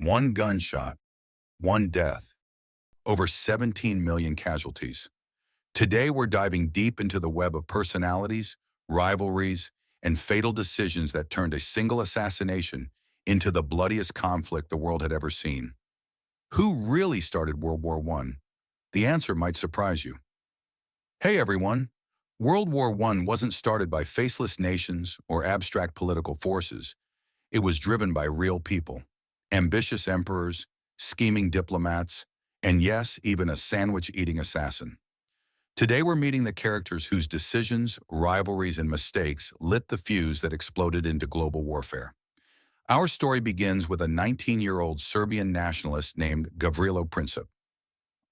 One gunshot, one death, over 17 million casualties. Today, we're diving deep into the web of personalities, rivalries, and fatal decisions that turned a single assassination into the bloodiest conflict the world had ever seen. Who really started World War I? The answer might surprise you. Hey everyone! World War I wasn't started by faceless nations or abstract political forces. It was driven by real people, ambitious emperors, scheming diplomats, and yes, even a sandwich-eating assassin. Today we're meeting the characters whose decisions, rivalries, and mistakes lit the fuse that exploded into global warfare. Our story begins with a 19-year-old Serbian nationalist named Gavrilo Princip.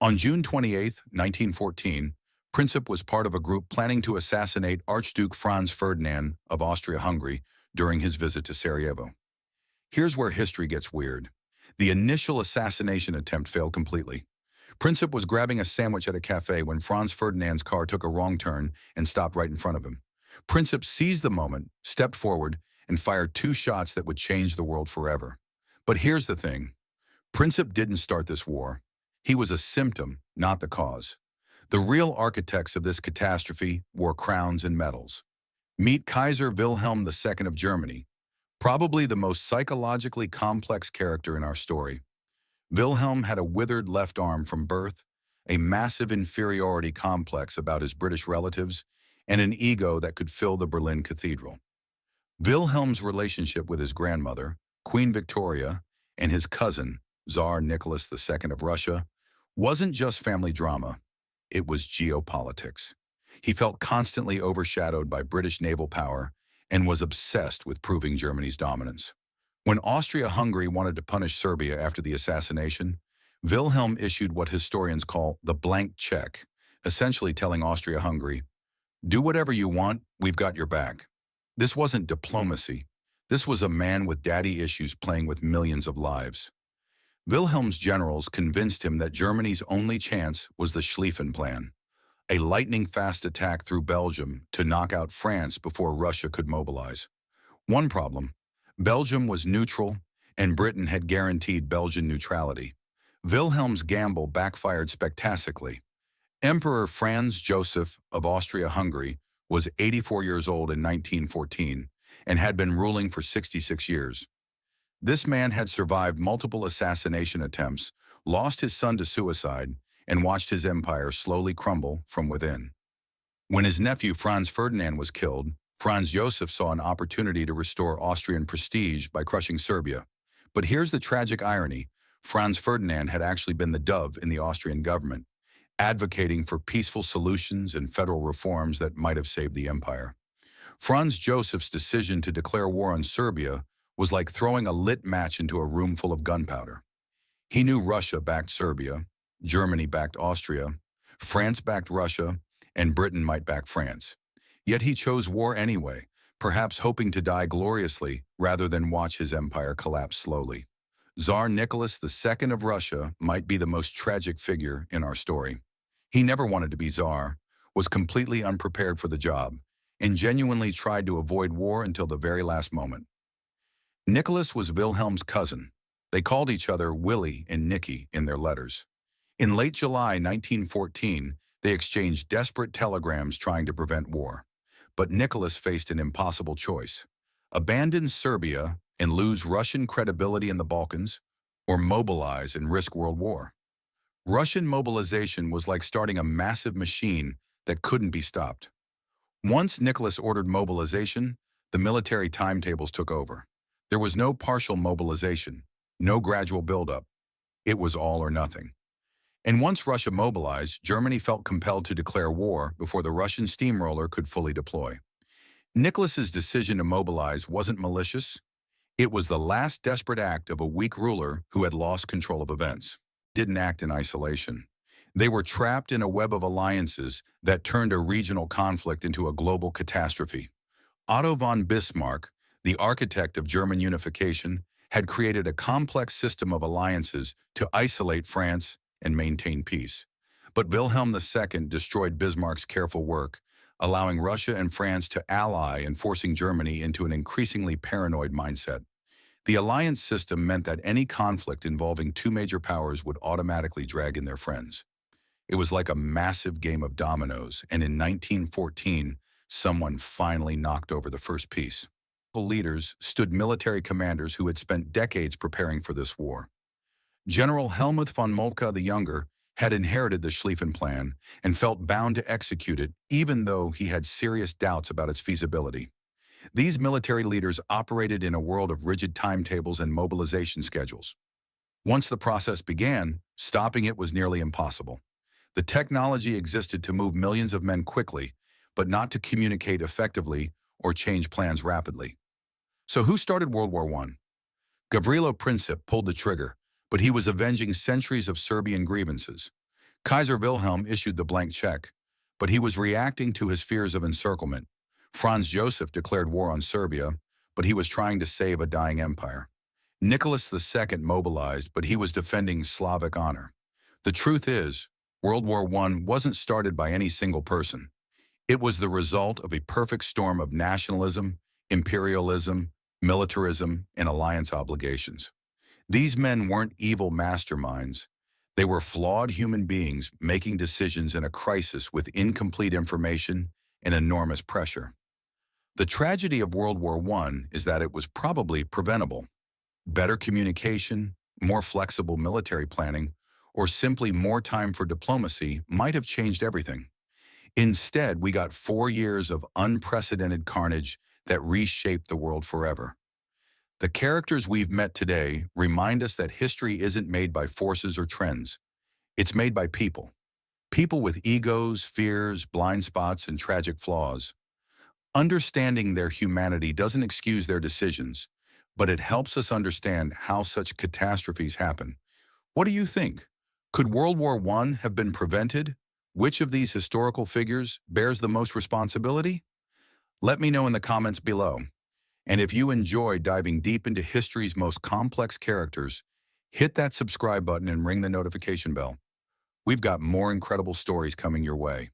On June 28, 1914, Princip was part of a group planning to assassinate Archduke Franz Ferdinand of Austria-Hungary during his visit to Sarajevo. Here's where history gets weird. The initial assassination attempt failed completely. Princip was grabbing a sandwich at a cafe when Franz Ferdinand's car took a wrong turn and stopped right in front of him. Princip seized the moment, stepped forward, and fired two shots that would change the world forever. But here's the thing. Princip didn't start this war. He was a symptom, not the cause. The real architects of this catastrophe wore crowns and medals. Meet Kaiser Wilhelm II of Germany, probably the most psychologically complex character in our story. Wilhelm had a withered left arm from birth, a massive inferiority complex about his British relatives, and an ego that could fill the Berlin Cathedral. Wilhelm's relationship with his grandmother, Queen Victoria, and his cousin, Tsar Nicholas II of Russia, wasn't just family drama, it was geopolitics. He felt constantly overshadowed by British naval power and was obsessed with proving Germany's dominance. When Austria-Hungary wanted to punish Serbia after the assassination, Wilhelm issued what historians call the blank check, essentially telling Austria-Hungary, "Do whatever you want, we've got your back." This wasn't diplomacy. This was a man with daddy issues playing with millions of lives. Wilhelm's generals convinced him that Germany's only chance was the Schlieffen Plan, a lightning-fast attack through Belgium to knock out France before Russia could mobilize. One problem: Belgium was neutral, and Britain had guaranteed Belgian neutrality. Wilhelm's gamble backfired spectacularly. Emperor Franz Joseph of Austria-Hungary was 84 years old in 1914 and had been ruling for 66 years. This man had survived multiple assassination attempts, lost his son to suicide, and watched his empire slowly crumble from within. When his nephew Franz Ferdinand was killed, Franz Joseph saw an opportunity to restore Austrian prestige by crushing Serbia. But here's the tragic irony. Franz Ferdinand had actually been the dove in the Austrian government, advocating for peaceful solutions and federal reforms that might have saved the empire. Franz Joseph's decision to declare war on Serbia was like throwing a lit match into a room full of gunpowder. He knew Russia backed Serbia, Germany backed Austria, France backed Russia, and Britain might back France. Yet he chose war anyway, perhaps hoping to die gloriously rather than watch his empire collapse slowly. Tsar Nicholas II of Russia might be the most tragic figure in our story. He never wanted to be Tsar, was completely unprepared for the job, and genuinely tried to avoid war until the very last moment. Nicholas was Wilhelm's cousin. They called each other Willie and Nicky in their letters. In late July 1914, they exchanged desperate telegrams trying to prevent war. But Nicholas faced an impossible choice: abandon Serbia and lose Russian credibility in the Balkans, or mobilize and risk world war. Russian mobilization was like starting a massive machine that couldn't be stopped. Once Nicholas ordered mobilization, the military timetables took over. There was no partial mobilization, no gradual buildup. It was all or nothing. And once Russia mobilized, Germany felt compelled to declare war before the Russian steamroller could fully deploy. Nicholas's decision to mobilize wasn't malicious. It was the last desperate act of a weak ruler who had lost control of events. Didn't act in isolation. They were trapped in a web of alliances that turned a regional conflict into a global catastrophe. Otto von Bismarck, the architect of German unification, had created a complex system of alliances to isolate France and maintain peace. But Wilhelm II destroyed Bismarck's careful work, allowing Russia and France to ally and forcing Germany into an increasingly paranoid mindset. The alliance system meant that any conflict involving two major powers would automatically drag in their friends. It was like a massive game of dominoes, and in 1914, someone finally knocked over the first piece. Leaders stood military commanders who had spent decades preparing for this war. General Helmuth von Moltke the Younger had inherited the Schlieffen Plan and felt bound to execute it, even though he had serious doubts about its feasibility. These military leaders operated in a world of rigid timetables and mobilization schedules. Once the process began, stopping it was nearly impossible. The technology existed to move millions of men quickly, but not to communicate effectively or change plans rapidly. So who started World War I? Gavrilo Princip pulled the trigger, but he was avenging centuries of Serbian grievances. Kaiser Wilhelm issued the blank check, but he was reacting to his fears of encirclement. Franz Joseph declared war on Serbia, but he was trying to save a dying empire. Nicholas II mobilized, but he was defending Slavic honor. The truth is, World War I wasn't started by any single person. It was the result of a perfect storm of nationalism, imperialism, militarism, and alliance obligations. These men weren't evil masterminds. They were flawed human beings making decisions in a crisis with incomplete information and enormous pressure. The tragedy of World War I is that it was probably preventable. Better communication, more flexible military planning, or simply more time for diplomacy might have changed everything. Instead, we got 4 years of unprecedented carnage that reshaped the world forever. The characters we've met today remind us that history isn't made by forces or trends. It's made by people. People with egos, fears, blind spots, and tragic flaws. Understanding their humanity doesn't excuse their decisions, but it helps us understand how such catastrophes happen. What do you think? Could World War I have been prevented? Which of these historical figures bears the most responsibility? Let me know in the comments below. And if you enjoy diving deep into history's most complex characters, hit that subscribe button and ring the notification bell. We've got more incredible stories coming your way.